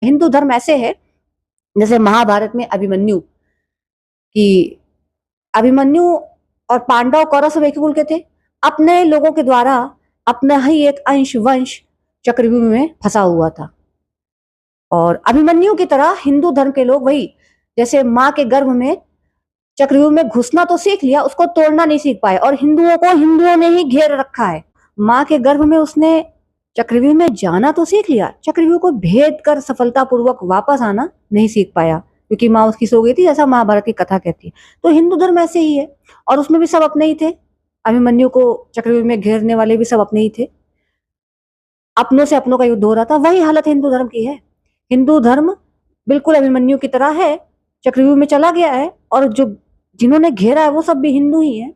हिंदू धर्म ऐसे है जैसे महाभारत में अभिमन्यु की अभिमन्यु और पांडव कौरव सब एक ही कुल के थे। अपने लोगों के द्वारा अपना ही एक अंश वंश चक्रव्यूह में फंसा हुआ था। और अभिमन्यु की तरह हिंदू धर्म के लोग वही जैसे माँ के गर्भ में चक्रव्यूह में घुसना तो सीख लिया, उसको तोड़ना नहीं सीख पाए। और हिंदुओं को हिंदुओं ने ही घेर रखा है। माँ के गर्भ में उसने चक्रव्यूह में जाना तो सीख लिया, चक्रव्यूह को भेद कर सफलतापूर्वक वापस आना नहीं सीख पाया, क्योंकि माँ उसकी सो गई थी, ऐसा महाभारत की कथा कहती है। तो हिंदू धर्म ऐसे ही है, और उसमें भी सब अपने ही थे। अभिमन्यु को चक्रव्यूह में घेरने वाले भी सब अपने ही थे। अपनों से अपनों का युद्ध हो रहा था। वही हालत हिंदू धर्म की है। हिंदू धर्म बिल्कुल अभिमन्यु की तरह है, चक्रव्यूह में चला गया है, और जो जिन्होंने घेरा है वो सब भी हिंदू ही है,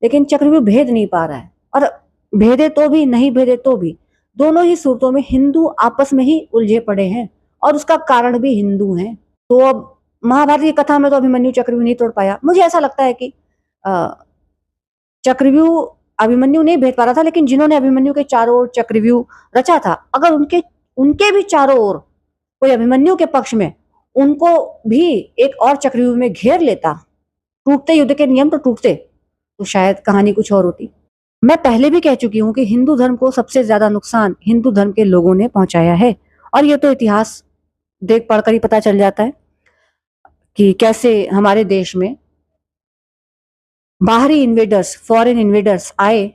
लेकिन चक्रव्यूह भेद नहीं पा रहा है। और भेदे तो भी, नहीं भेदे तो भी, दोनों ही सूरतों में हिंदू आपस में ही उलझे पड़े हैं, और उसका कारण भी हिंदू हैं। तो अब महाभारत की कथा में तो अभिमन्यु चक्रव्यूह नहीं तोड़ पाया। मुझे ऐसा लगता है कि चक्रव्यूह अभिमन्यु नहीं भेद पा रहा था, लेकिन जिन्होंने अभिमन्यु के चारों ओर चक्रव्यूह रचा था, अगर उनके उनके भी चारों ओर कोई अभिमन्यु के पक्ष में उनको भी एक और चक्रव्यूह में घेर लेता, टूटते युद्ध के नियम तो टूटते, तो शायद कहानी कुछ और होती। मैं पहले भी कह चुकी हूं कि हिंदू धर्म को सबसे ज्यादा नुकसान हिंदू धर्म के लोगों ने पहुंचाया है, और ये तो इतिहास देख पढ़कर ही पता चल जाता है कि कैसे हमारे देश में बाहरी इन्वेडर्स, फॉरेन इन्वेडर्स आए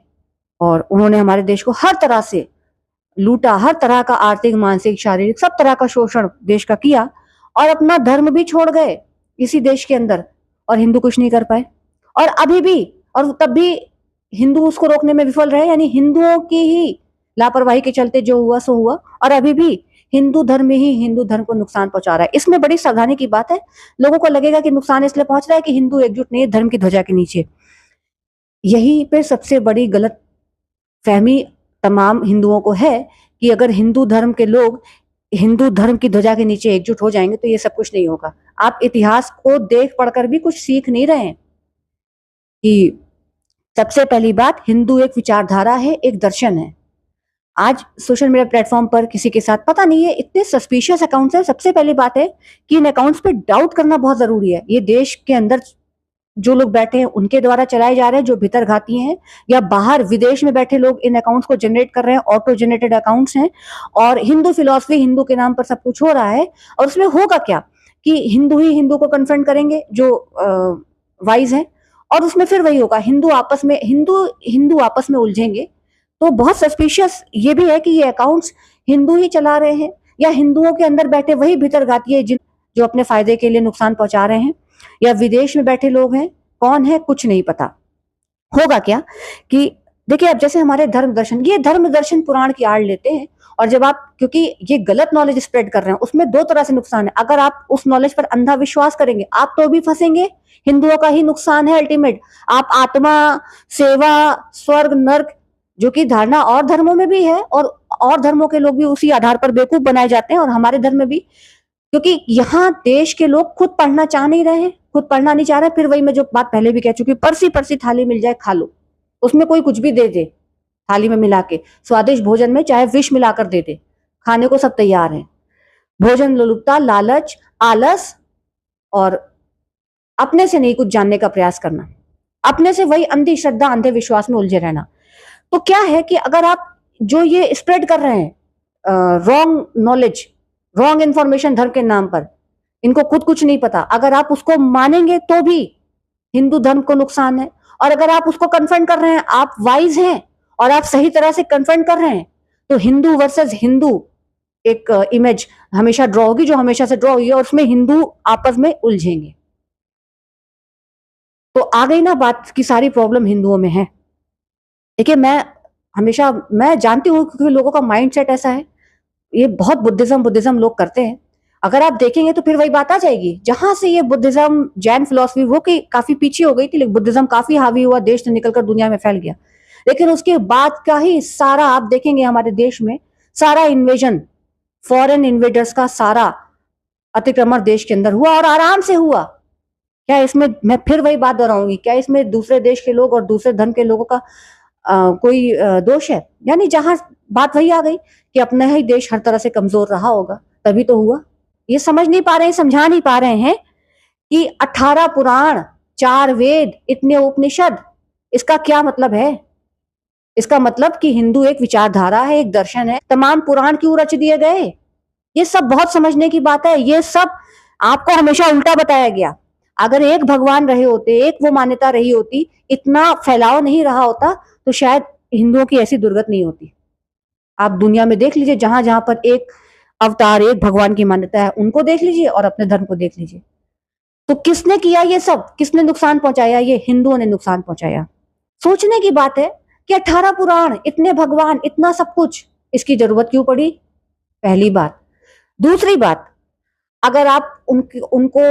और उन्होंने हमारे देश को हर तरह से लूटा, हर तरह का आर्थिक, मानसिक, शारीरिक, सब तरह का शोषण देश का किया, और अपना धर्म भी छोड़ गए इसी देश के अंदर, और हिंदू कुछ नहीं कर पाए। और अभी भी, और तब भी हिंदू उसको रोकने में विफल रहे, यानी हिंदुओं की ही लापरवाही के चलते जो हुआ सो हुआ, और अभी भी हिंदू धर्म ही हिंदू धर्म को नुकसान पहुंचा रहा है। इसमें बड़ी सावधानी की बात है। लोगों को लगेगा कि नुकसान इसलिए पहुंच रहा है कि हिंदू एकजुट नहीं है धर्म की ध्वजा के नीचे। यही पे सबसे बड़ी गलत फहमी तमाम हिंदुओं को है कि अगर हिंदू धर्म के लोग हिंदू धर्म की ध्वजा के नीचे एकजुट हो जाएंगे तो ये सब कुछ नहीं होगा। आप इतिहास को देख पढ़कर भी कुछ सीख नहीं रहे हैं कि सबसे पहली बात, हिंदू एक विचारधारा है, एक दर्शन है। आज सोशल मीडिया प्लेटफॉर्म पर किसी के साथ पता नहीं है इतने सस्पिशियस अकाउंट्स है। सबसे पहली बात है कि इन अकाउंट्स पे डाउट करना बहुत जरूरी है। ये देश के अंदर जो लोग बैठे हैं उनके द्वारा चलाए जा रहे हैं, जो भीतर घाती हैं, या बाहर विदेश में बैठे लोग इन अकाउंट्स को जनरेट कर रहे हैं, ऑटो जनरेटेड अकाउंट्स हैं। और हिंदू फिलॉसफी, हिंदू के नाम पर सब कुछ हो रहा है। और उसमें होगा क्या कि हिंदू ही हिंदू को कन्फ्रंट करेंगे जो वाइज है, और उसमें फिर वही होगा, हिंदू आपस में हिंदू आपस में उलझेंगे। तो बहुत सस्पिशियस ये भी है कि ये अकाउंट्स हिंदू ही चला रहे हैं, या हिंदुओं के अंदर बैठे वही भीतर घाती है जिन जो अपने फायदे के लिए नुकसान पहुंचा रहे हैं, या विदेश में बैठे लोग हैं। कौन है कुछ नहीं पता। होगा क्या कि देखिए, अब जैसे हमारे धर्म दर्शन पुराण की आड़ लेते हैं, और जब आप, क्योंकि ये गलत नॉलेज स्प्रेड कर रहे हैं, उसमें दो तरह से नुकसान है। अगर आप उस नॉलेज पर अंधा विश्वास करेंगे, आप तो भी फंसेंगे, हिंदुओं का ही नुकसान है अल्टीमेट। आप आत्मा, सेवा, स्वर्ग, नर्क, जो कि धारणा और धर्मों में भी है, और धर्मों के लोग भी उसी आधार पर बेवकूफ बनाए जाते हैं, और हमारे धर्म में भी, क्योंकि यहाँ देश के लोग खुद पढ़ना चाह नहीं रहे हैं, खुद पढ़ना नहीं चाह रहे। फिर वही मैं जो बात पहले भी कह चुकी, परसी परसी थाली मिल जाए खा लो, उसमें कोई कुछ भी दे दे, थाली में मिला के स्वादिष्ट भोजन में चाहे विष मिलाकर दे दे, खाने को सब तैयार है। भोजन लोलुपता, लालच, आलस, और अपने से नहीं कुछ जानने का प्रयास करना, अपने से वही अंधी श्रद्धा, अंधे विश्वास में उलझे रहना। तो क्या है कि अगर आप जो ये स्प्रेड कर रहे हैं रॉन्ग नॉलेज, रॉन्ग इंफॉर्मेशन धर्म के नाम पर, इनको खुद कुछ नहीं पता, अगर आप उसको मानेंगे तो भी हिंदू धर्म को नुकसान है। और अगर आप उसको कन्फ्रंट कर रहे हैं, आप वाइज हैं और आप सही तरह से कन्फ्रंट कर रहे हैं, तो हिंदू वर्सेस हिंदू एक इमेज हमेशा ड्रॉ होगी, जो हमेशा से ड्रॉ हुई है, और उसमें हिंदू आपस में उलझेंगे। तो आ गई ना बात की सारी प्रॉब्लम हिंदुओं में है। देखिए, मैं जानती हूँ, क्योंकि लोगों का माइंडसेट ऐसा है, ये बहुत बुद्धिज्म लोग करते हैं। अगर आप देखेंगे तो फिर वही बात आ जाएगी, जहां से ये बुद्धिज्म, जैन फिलॉसफी, वो कि काफी पीछे हो गई थी, लेकिन बुद्धिज्म काफी हावी हुआ, देश से निकलकर दुनिया में फैल गया। लेकिन उसके बाद का ही सारा आप देखेंगे हमारे देश में, सारा इन्वेजन, फॉरेन इन्वेडर्स का सारा अतिक्रमण देश के अंदर हुआ, और आराम से हुआ। क्या इसमें, मैं फिर वही बात दोहराऊंगी, क्या इसमें दूसरे देश के लोग और दूसरे धर्म के लोगों का कोई दोष है? यानी जहां बात वही आ गई कि अपना ही देश हर तरह से कमजोर रहा होगा, तभी तो हुआ। ये समझ नहीं पा रहे हैं, समझा नहीं पा रहे हैं कि 18 पुराण, 4 वेद, इतने उपनिषद, इसका क्या मतलब है? इसका मतलब कि हिंदू एक विचारधारा है, एक दर्शन है। तमाम पुराण क्यों रच दिए गए? ये सब बहुत समझने की बात है। ये सब आपको हमेशा उल्टा बताया गया। अगर एक भगवान रहे होते, एक वो मान्यता रही होती, इतना फैलाव नहीं रहा होता, तो शायद हिंदुओं की ऐसी दुर्गत नहीं होती। आप दुनिया में देख लीजिए, जहां जहां पर एक अवतार, एक भगवान की मान्यता है, उनको देख लीजिए और अपने धर्म को देख लीजिए। तो किसने किया ये सब? किसने नुकसान पहुंचाया? ये हिंदुओं ने नुकसान पहुंचाया। सोचने की बात है कि 18 पुराण, इतने भगवान, इतना सब कुछ, इसकी जरूरत क्यों पड़ी? पहली बात। दूसरी बात, अगर आप उनको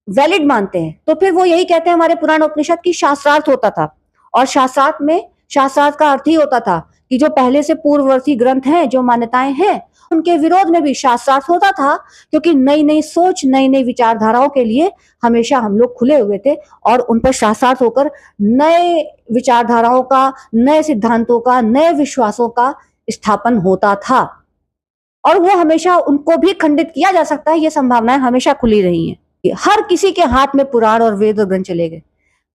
वैलिड मानते हैं, तो फिर वो यही कहते हैं हमारे पुराण उपनिषद की शास्त्रार्थ होता था, और शास्त्रार्थ का अर्थ ही होता था कि जो पहले से पूर्ववर्ती ग्रंथ हैं, जो मान्यताएं हैं, उनके विरोध में भी शास्त्रार्थ होता था, क्योंकि नई नई सोच, नई नई विचारधाराओं के लिए हमेशा हम लोग खुले हुए थे, और उन पर शास्त्रार्थ होकर नए विचारधाराओं का, नए सिद्धांतों का, नए विश्वासों का स्थापन होता था, और वो हमेशा उनको भी खंडित किया जा सकता है। ये संभावनाएं हमेशा खुली रही हैं। हर किसी के हाथ में पुराण और वेद और ग्रंथ चले गए।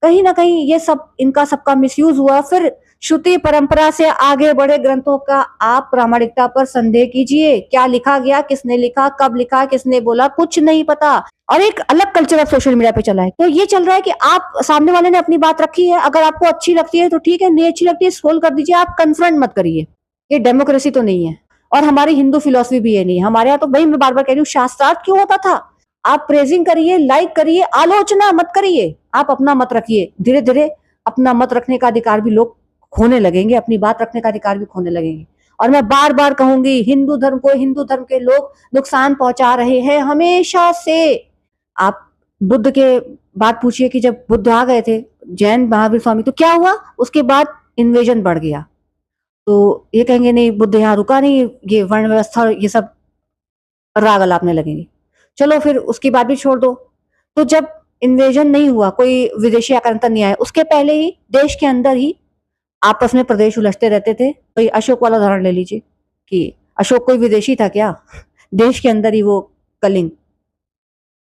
कहीं ना कहीं ये सब, इनका सबका मिसयूज हुआ। फिर श्रुति परंपरा से आगे बढ़े ग्रंथों का आप प्रामाणिकता पर संदेह कीजिए। क्या लिखा गया, किसने लिखा, कब लिखा, किसने बोला, कुछ नहीं पता। और एक अलग कल्चर अब सोशल मीडिया पे चला है। तो ये चल रहा है कि आप, सामने वाले ने अपनी बात रखी है, अगर आपको अच्छी लगती है तो ठीक है, नहीं अच्छी लगती है स्क्रॉल कर दीजिए, आप कन्फ्रंट मत करिए। ये डेमोक्रेसी तो नहीं है, और हमारी हिंदू फिलॉसफी भी ये नहीं है। हमारे यहाँ तो भाई, मैं बार बार कह रही हूँ, शास्त्रार्थ क्यों होता था? आप प्रेजिंग करिए, लाइक करिए, आलोचना मत करिए। आप अपना मत रखिए। धीरे धीरे अपना मत रखने का अधिकार भी लोग खोने लगेंगे, अपनी बात रखने का अधिकार भी खोने लगेंगे। और मैं बार बार कहूंगी, हिंदू धर्म को, हिंदू धर्म के लोग नुकसान पहुंचा रहे हैं हमेशा से। आप बुद्ध के बात पूछिए कि जब बुद्ध आ गए थे, जैन महावीर स्वामी, तो क्या हुआ? उसके बाद इन्वेजन बढ़ गया। तो ये कहेंगे नहीं, बुद्ध यहाँ रुका नहीं, ये वर्ण व्यवस्था ये सब राग अलापने लगेंगे। चलो फिर उसकी बात भी छोड़ दो। तो जब इन्वेजन नहीं हुआ, कोई विदेशी आक्रांता नहीं आया, उसके पहले ही देश के अंदर ही आपस में प्रदेश उलझते रहते थे। तो अशोक वाला उदाहरण ले लीजिए कि अशोक कोई विदेशी था क्या? देश के अंदर ही वो कलिंग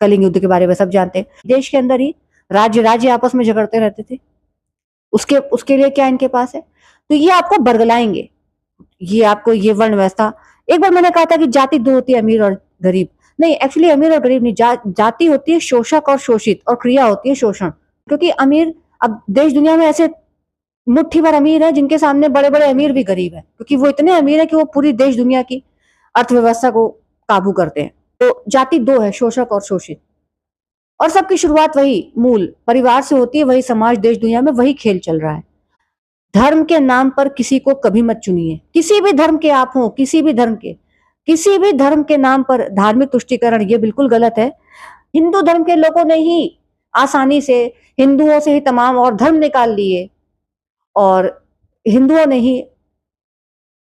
कलिंग युद्ध के बारे में सब जानते हैं। देश के अंदर ही राज्य राज्य आपस में झगड़ते रहते थे। उसके लिए क्या इनके पास है? तो ये आपको बरगलाएंगे, ये आपको, ये वर्ण व्यवस्था। एक बार मैंने कहा था कि जाति दो होती है, अमीर और गरीब। नहीं, एक्चुअली अमीर और गरीब नहीं, जाति होती है शोषक और शोषित, और क्रिया होती है शोषण। क्योंकि अमीर, अब देश दुनिया में ऐसे मुट्ठी भर अमीर है जिनके सामने बड़े बड़े अमीर भी गरीब है, क्योंकि वो इतने अमीर है कि वो पूरी देश दुनिया की अर्थव्यवस्था को काबू करते हैं। तो जाति दो है, शोषक और शोषित। और सबकी शुरुआत वही मूल परिवार से होती है, वही समाज, देश दुनिया में वही खेल चल रहा है। धर्म के नाम पर किसी को कभी मत चुनिए। किसी भी धर्म के आप हो, किसी भी धर्म के नाम पर धार्मिक तुष्टिकरण, ये बिल्कुल गलत है। हिंदू धर्म के लोगों ने ही आसानी से हिंदुओं से ही तमाम और धर्म निकाल लिए, और हिंदुओं ने ही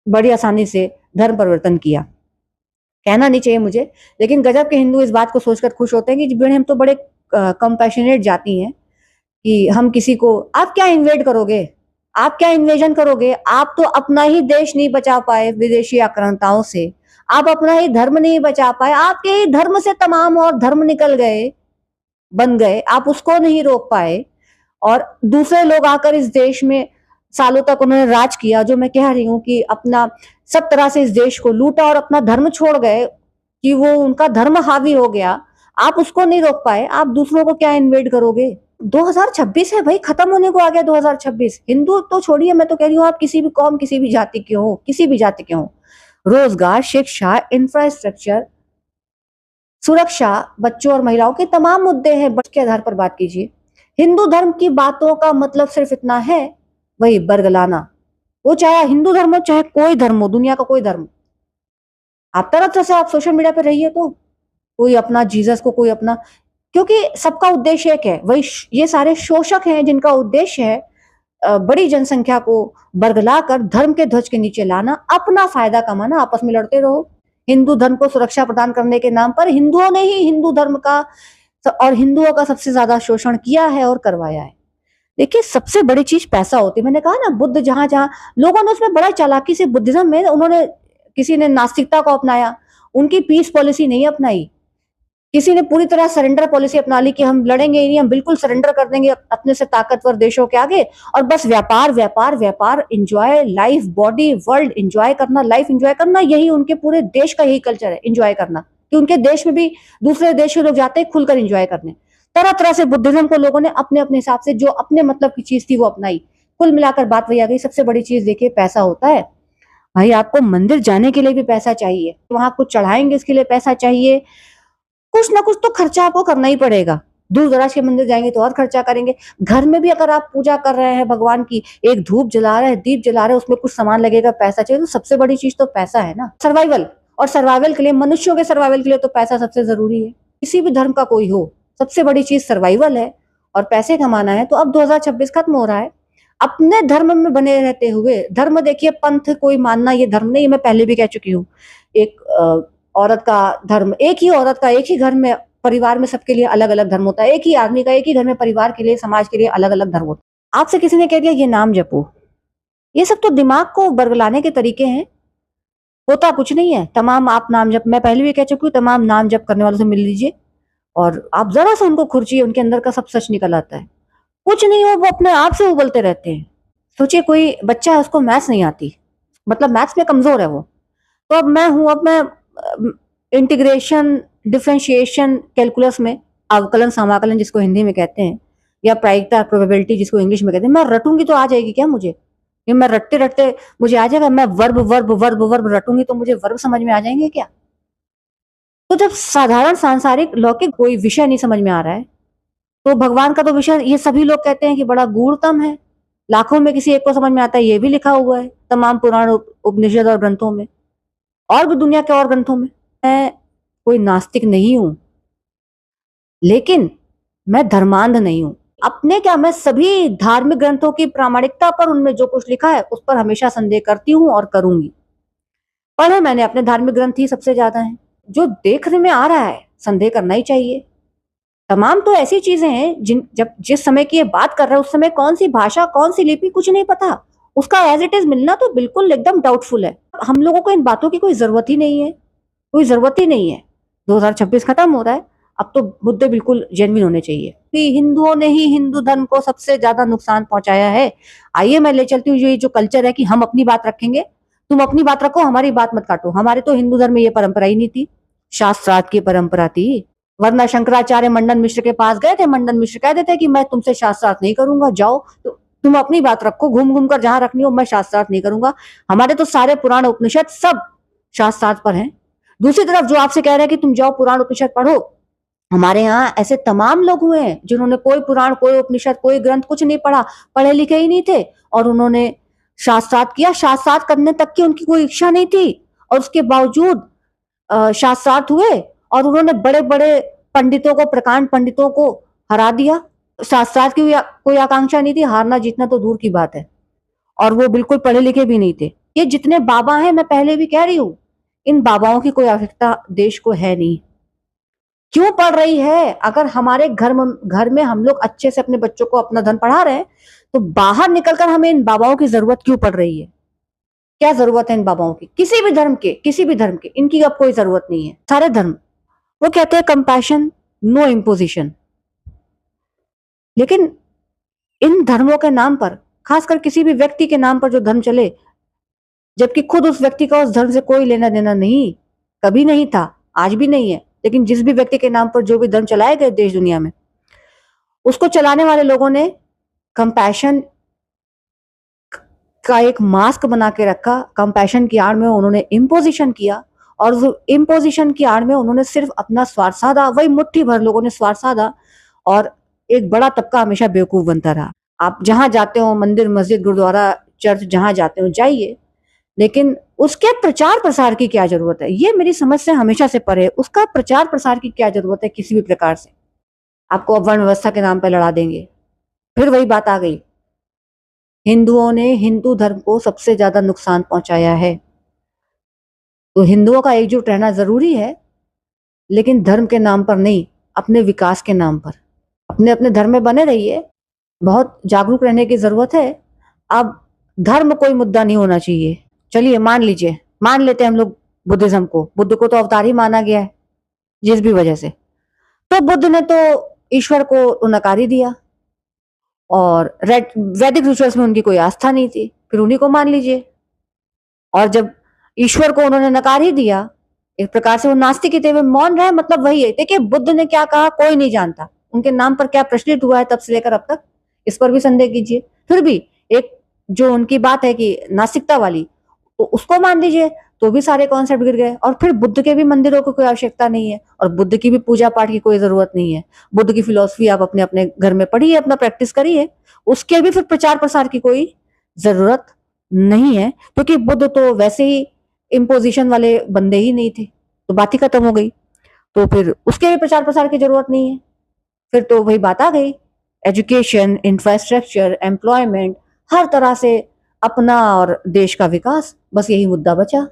बड़ी आसानी से धर्म परिवर्तन किया। कहना नहीं चाहिए मुझे, लेकिन गजब के हिंदू इस बात को सोचकर खुश होते हैं कि हम तो बड़े कंपैशनेट जाति हैं कि हम किसी को, आप क्या इन्वेड करोगे, आप क्या इन्वेजन करोगे? आप तो अपना ही देश नहीं बचा पाए विदेशी आक्रांताओं से, आप अपना ही धर्म नहीं बचा पाए, आपके ही धर्म से तमाम और धर्म निकल गए, बन गए, आप उसको नहीं रोक पाए, और दूसरे लोग आकर इस देश में सालों तक उन्होंने राज किया। जो मैं कह रही हूँ कि अपना सब तरह से इस देश को लूटा और अपना धर्म छोड़ गए, कि वो उनका धर्म हावी हो गया, आप उसको नहीं रोक पाए, आप दूसरों को क्या इन्वेड करोगे? 2026 है भाई, खत्म होने को आ गया 2026। हिंदू तो छोड़िए, मैं तो कह रही हूँ, आप किसी भी कौम, किसी भी जाति के हो, किसी भी जाति के हो, रोजगार, शिक्षा, इंफ्रास्ट्रक्चर, सुरक्षा, बच्चों और महिलाओं के तमाम मुद्दे हैं, बच के आधार पर बात कीजिए। हिंदू धर्म की बातों का मतलब सिर्फ इतना है, वही बरगलाना। वो चाहे हिंदू धर्म हो, चाहे कोई धर्म हो, दुनिया का कोई धर्म, आप तरह तरह से आप सोशल मीडिया पर रहिए, तो कोई अपना जीसस को, कोई अपना, क्योंकि सबका उद्देश्य एक है। वही ये सारे शोषक हैं जिनका उद्देश्य है बड़ी जनसंख्या को बरगला कर धर्म के ध्वज के नीचे लाना, अपना फायदा कमाना, आपस में लड़ते रहो। हिंदू धर्म को सुरक्षा प्रदान करने के नाम पर हिंदुओं ने ही हिंदू धर्म का और हिंदुओं का सबसे ज्यादा शोषण किया है और करवाया है। देखिए, सबसे बड़ी चीज पैसा होती है। मैंने कहा ना, बुद्ध जहां जहां लोगों ने, उसमें बड़ा चालाकी से बुद्धिज्म में उन्होंने, किसी ने नास्तिकता को अपनाया, उनकी पीस पॉलिसी नहीं अपनाई। किसी ने पूरी तरह सरेंडर पॉलिसी अपना ली कि हम लड़ेंगे ही नहीं, हम बिल्कुल सरेंडर कर देंगे अपने से ताकतवर देशों के आगे और बस व्यापार व्यापार व्यापार, enjoy life, body, world enjoy करना, लाइफ एंजॉय करना, यही उनके पूरे देश का यही कल्चर है, एंजॉय करना। कि उनके देश में भी दूसरे देश के लोग जाते हैं खुलकर एंजॉय करने। तरह तरह से बुद्धिज्म को लोगों ने अपने अपने हिसाब से जो अपने मतलब की चीज थी वो अपनाई। कुल मिलाकर बात वही आ गई, सबसे बड़ी चीज देखिए पैसा होता है। भाई आपको मंदिर जाने के लिए भी पैसा चाहिए, वहां कुछ चढ़ाएंगे इसके लिए पैसा चाहिए, कुछ ना कुछ तो खर्चा आपको करना ही पड़ेगा। दूर दराज के मंदिर जाएंगे तो और खर्चा करेंगे। घर में भी अगर आप पूजा कर रहे हैं भगवान की, एक धूप जला रहे हैं, दीप जला रहे हैं, उसमें कुछ सामान लगेगा, पैसा चाहिए, तो सबसे बड़ी चीज तो पैसा है ना। सर्वाइवल, और सर्वाइवल के लिए, मनुष्यों के सर्वाइवल के लिए तो पैसा सबसे जरूरी है। किसी भी धर्म का कोई हो, सबसे बड़ी चीज सर्वाइवल है और पैसे कमाना है। तो अब 2026 खत्म हो रहा है, अपने धर्म में बने रहते हुए, धर्म देखिए पंथ कोई मानना ये धर्म नहीं, मैं पहले भी कह चुकी हूँ। एक औरत का धर्म, एक ही औरत का एक ही घर में परिवार में सबके लिए अलग अलग धर्म होता है, एक ही आदमी का एक ही घर में परिवार के लिए, समाज के लिए अलग अलग धर्म होता है। आपसे किसी ने कह दिया ये नाम जपो, ये सब तो दिमाग को बरगलाने के तरीके हैं, होता कुछ नहीं है। तमाम आप नाम जप, मैं पहले भी कह चुकी हूँ, तमाम नाम जप करने वालों से मिल लीजिए और आप जरा सा उनको खुर्चिए, उनके अंदर का सब सच निकल आता है। कुछ नहीं हो, वो अपने आप से उबलते रहते हैं। सोचिए कोई बच्चा है, उसको मैथ्स नहीं आती, मतलब मैथ्स में कमजोर है वो, तो अब मैं हूं, अब मैं इंटीग्रेशन, डिफरेंशिएशन, कैलकुलस में अवकलन समाकलन जिसको हिंदी में कहते हैं, या प्रायिकता, प्रोबेबिलिटी जिसको इंग्लिश में कहते हैं, मैं रटूंगी तो आ जाएगी क्या मुझे? ये मैं रटते रटते मुझे आ जाएगा? मैं वर्ब वर्ब वर्ब वर्ब रटूंगी तो मुझे वर्ब समझ में आ जाएंगे क्या? तो जब साधारण सांसारिक लौकिक कोई विषय नहीं समझ में आ रहा है, तो भगवान का तो विषय, ये सभी लोग कहते हैं कि बड़ा गूढ़तम है, लाखों में किसी एक को समझ में आता है, ये भी लिखा हुआ है तमाम पुराण उपनिषद और ग्रंथों में, और भी दुनिया के और ग्रंथों में। मैं कोई नास्तिक नहीं हूं, लेकिन मैं धर्मांध नहीं हूं। अपने क्या, मैं सभी धार्मिक ग्रंथों की प्रामाणिकता पर, उनमें जो कुछ लिखा है उस पर हमेशा संदेह करती हूं और करूंगी। पढ़े मैंने अपने धार्मिक ग्रंथ ही सबसे ज्यादा हैं। जो देखने में आ रहा है संदेह करना ही चाहिए। तमाम तो ऐसी चीजें हैं जब जिस समय की ये बात कर रहे हैं उस समय कौन सी भाषा, कौन सी लिपि, कुछ नहीं पता, उसका एज इट इज मिलना तो बिल्कुल एकदम डाउटफुल है। हम लोगों को इन बातों की कोई जरूरत ही नहीं है, कोई जरूरत ही नहीं है। 2026 खत्म हो रहा है, अब तो मुद्दे बिल्कुल जेन्युइन होने चाहिए कि हिंदुओं ने ही हिंदू धर्म को सबसे ज्यादा नुकसान पहुंचाया है। आइए मैं ले चलती हूँ, ये जो कल्चर है कि हम अपनी बात रखेंगे, तुम अपनी बात रखो, हमारी बात मत काटो। हमारे तो हिंदू धर्म में ये परंपरा ही नहीं थी, शास्त्रार्थ की परंपरा थी। वरना शंकराचार्य मंडन मिश्र के पास गए थे, मंडन मिश्र कह देते कि मैं तुमसे शास्त्रार्थ नहीं करूंगा, जाओ तो तुम अपनी बात रखो, घूम घूम कर जहां रखनी हो, मैं शास्त्रार्थ नहीं करूंगा। हमारे तो सारे पुराण उपनिषद सब शास्त्रार्थ पर हैं। दूसरी तरफ जो आपसे कह रहे हैं कि तुम जाओ पुराण उपनिषद पढ़ो, हमारे यहाँ ऐसे तमाम लोग हुए हैं जिन्होंने कोई पुराण, कोई उपनिषद, कोई ग्रंथ कुछ नहीं पढ़ा, पढ़े लिखे ही नहीं थे, और उन्होंने शास्त्रार्थ किया। शास्त्रार्थ करने तक की उनकी कोई इच्छा नहीं थी और उसके बावजूद शास्त्रार्थ हुए और उन्होंने बड़े बड़े पंडितों को, प्रकांड पंडितों को हरा दिया। शास्त्रार्थ की कोई आकांक्षा नहीं थी, हारना जीतना तो दूर की बात है, और वो बिल्कुल पढ़े लिखे भी नहीं थे। ये जितने बाबा हैं, मैं पहले भी कह रही हूँ, इन बाबाओं की कोई आवश्यकता देश को है नहीं। क्यों पढ़ रही है? अगर हमारे घर में हम लोग अच्छे से अपने बच्चों को अपना धर्म पढ़ा रहे हैं, तो बाहर निकलकर हमें इन बाबाओं की जरूरत क्यों पड़ रही है? क्या जरूरत है इन बाबाओं की? किसी भी धर्म के, किसी भी धर्म के, इनकी अब कोई जरूरत नहीं है। सारे धर्म, वो कहते हैं कंपैशन, नो इम्पोजिशन, लेकिन इन धर्मों के नाम पर, खासकर किसी भी व्यक्ति के नाम पर जो धर्म चले, जबकि खुद उस व्यक्ति का उस धर्म से कोई लेना देना नहीं, कभी नहीं था, आज भी नहीं है, लेकिन जिस भी व्यक्ति के नाम पर जो भी धर्म चलाए गए देश दुनिया में, उसको चलाने वाले लोगों ने कंपैशन का एक मास्क बना के रखा। कंपैशन की आड़ में उन्होंने इम्पोजिशन किया, और उस इम्पोजिशन की आड़ में उन्होंने सिर्फ अपना स्वार्थ साधा। वही मुट्ठी भर लोगों ने स्वार्थ साधा, और एक बड़ा तबका हमेशा बेवकूफ बनता रहा। आप जहां जाते हो, मंदिर, मस्जिद, गुरुद्वारा, चर्च, जहां जाते हो जाइए, लेकिन उसके प्रचार प्रसार की क्या जरूरत है? ये मेरी समझ से हमेशा से परे है। उसका प्रचार प्रसार की क्या जरूरत है किसी भी प्रकार से? आपको अब वर्ण व्यवस्था के नाम पर लड़ा देंगे। फिर वही बात आ गई, हिंदुओं ने हिंदू धर्म को सबसे ज्यादा नुकसान पहुंचाया है। तो हिंदुओं का एकजुट रहना जरूरी है, लेकिन धर्म के नाम पर नहीं, अपने विकास के नाम पर। अपने अपने धर्म में बने रहिए, बहुत जागरूक रहने की जरूरत है। अब धर्म कोई मुद्दा नहीं होना चाहिए। चलिए मान लीजिए, मान लेते हैं हम लोग बुद्धिज्म को, बुद्ध को तो अवतार ही माना गया है जिस भी वजह से। तो बुद्ध ने तो ईश्वर को नकार ही दिया और वैदिक रिचुअल्स में उनकी कोई आस्था नहीं थी, फिर उन्हीं को मान लीजिए। और जब ईश्वर को उन्होंने नकार ही दिया, एक प्रकार से वो नास्तिक ही थे, वे मौन रहे, मतलब वही है। देखिए बुद्ध ने क्या कहा कोई नहीं जानता, उनके नाम पर क्या प्रचलित हुआ है तब से लेकर अब तक, इस पर भी संदेह कीजिए। फिर भी एक जो उनकी बात है कि नास्तिकता वाली, तो उसको मान लीजिए, तो भी सारे कॉन्सेप्ट गिर गए। और फिर बुद्ध के भी मंदिरों की कोई आवश्यकता नहीं है और बुद्ध की भी पूजा पाठ की कोई जरूरत नहीं है। बुद्ध की फिलॉसफी आप अपने अपने घर में पढ़िए, अपना प्रैक्टिस करिए, उसके भी फिर प्रचार प्रसार की कोई जरूरत नहीं है, क्योंकि बुद्ध तो वैसे ही इम्पोजिशन वाले बंदे ही नहीं थे, तो बात ही खत्म हो गई। तो फिर उसके भी प्रचार प्रसार की जरूरत नहीं है। फिर तो वही बात आ गई, एजुकेशन, इंफ्रास्ट्रक्चर, एम्प्लॉयमेंट, हर तरह से अपना और देश का विकास, बस यही मुद्दा बचा।